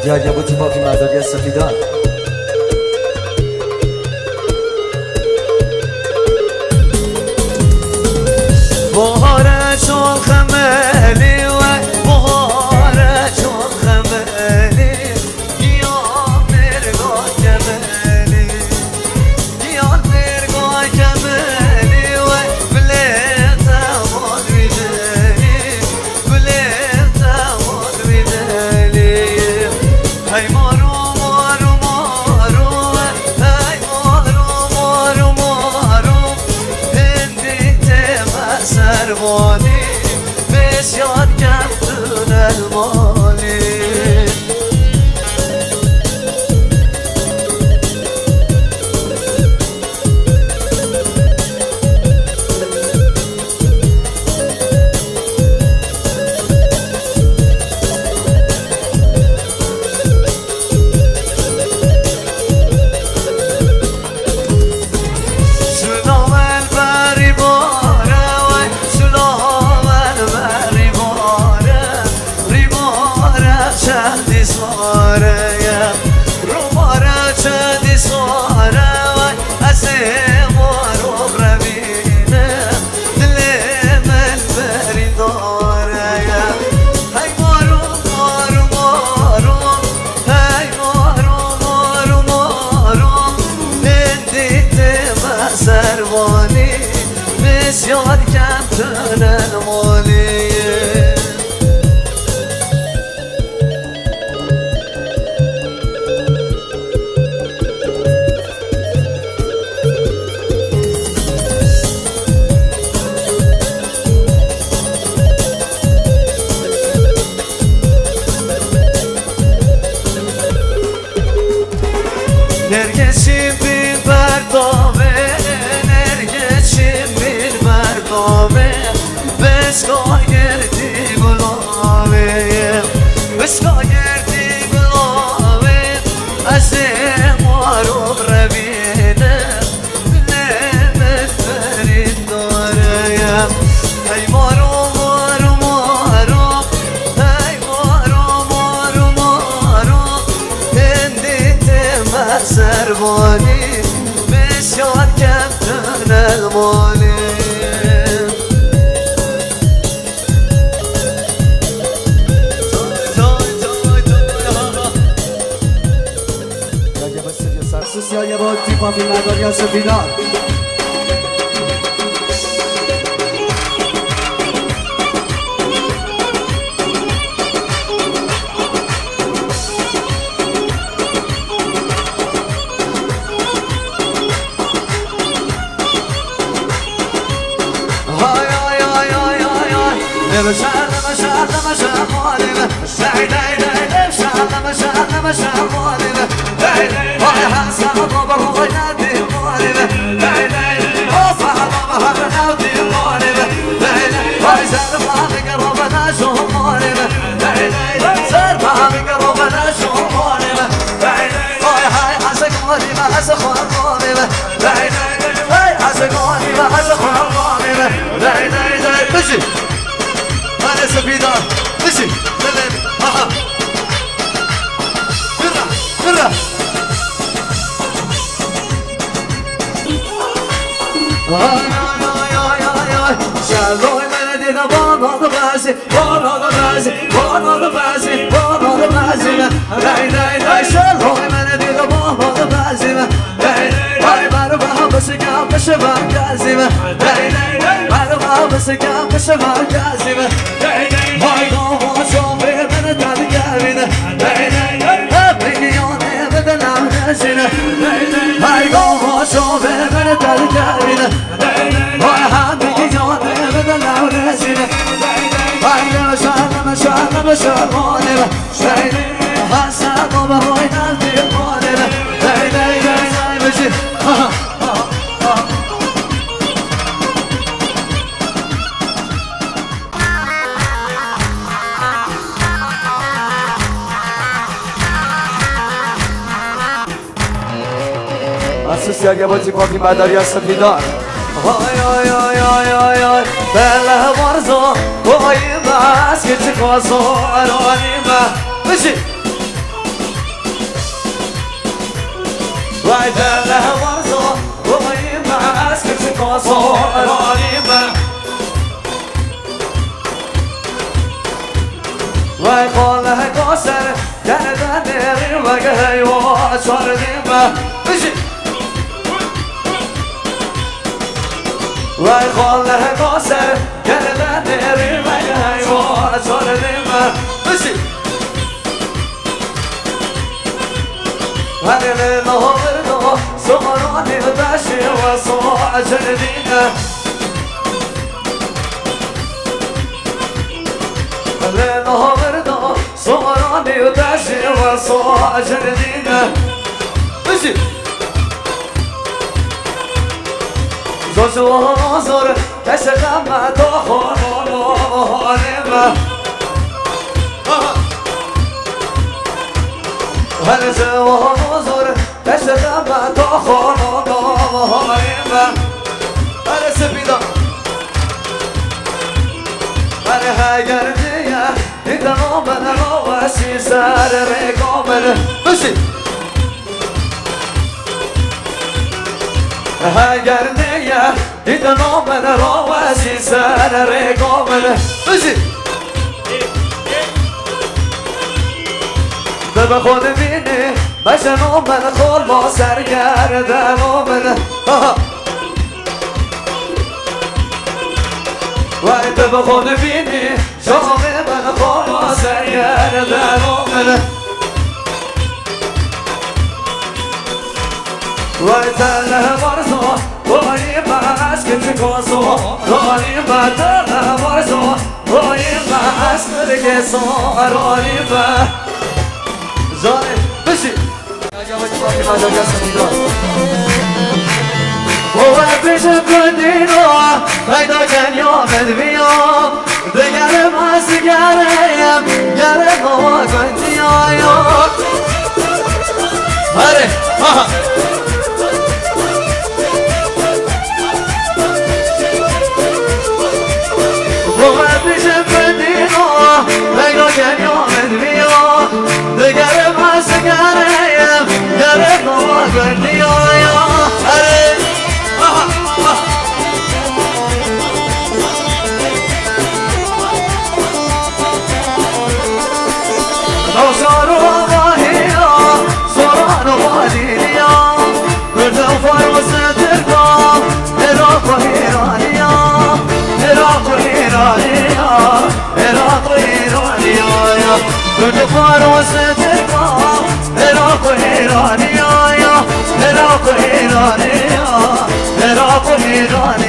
جاجب و تیپا فی مرداری سفیدان بهاره چون خملی و بهاره چون خملی یا نرگاه کملی یا نرگاه کملی و بلیت اماد بیدلی بلیت اماد بیدلی های مارو مارو مارو های مارو مارو مارو هندی تم سربانی بسیار کمتون المالی سربانی بسیار کمتر المالی نرگسیم بین بردامه نرگسیم بین بردامه بسکا گردی گلامه بسکا گردی گلامه از مارو روینه نمت برید دارم ای مارو مارو مارو ای مارو مارو مارو هندی تم سربانی بسیار کمتر المالی جاجب استودیو سرسوس یا یه با تیپا فی مرداری سفیدان سفيدان مشي ها برا برا شالوي مدينة بانا باسي بانا باسي بانا باسي بانا باسي لاي لاي لاي شالوي مدينة بانا باسي لاي باربها بس كام بشبه كازمة لاي لاي لاي باربها بس كام بشبه كازمة هاي قوم شوفي من تالكابينة مليوني بدل عمناسنا هاي قوم شوفي من تالكابينة هاي حبيبي جوني بدل عمناسنا هاي مشانا مشانا مشانا هسا قوم هاي نالتي المونة لاي لاي لاي لاي مشي اساس یا یه با تیپا فی مرداری سفیدان آی آی آی آی آی آی بله مرزا آی بس که چه کاسو آرانی ما بشی وای دل ورزو وای ما اسکت کاسو رانی من وای خاله کاسر گردن نری وگه و چاردیم بشی وای خاله کاسر گردن نری وگه و چاردیم بشی هر لیلا وردا سهرانی بشی و سوع جردینه لیلا وردا سهرانی بشی و سوع جردینه بشی زوج و نظر کشقم تا خانم هر جوان حضور کشقم تا خانم هر سپیدا هر هگردیه دیدنو بدنو وسی سر رگامل بشی هگردیه دیدنو بدنو وسی سر رگامل بشی به خود بینی بشنو من خول با سرگردنو من وای به خود بینی شام من خول با سرگردنو من وای تله ورزو وای ما اسکت کاسو وای ما تله ورزو وای ما اسکت کاسو وای ما زاره بشی و پیشم کندینو پیدا کن یامد بیام دگرم از دگرم گرم هوا کندی آیا هره و پیشم کندینو پیدا کن یامد بیام دگرم از دگرم گرم هوا کندی آیا هره نوشار و ماهیا سران و مالیا بردم فروز درگام عراق و ایرانیا عراق و ایرانیا عراق و ایرانیا بردم فروز درگام عراق و ایرانیا عراق و ایرانیا عراق و ایرانیا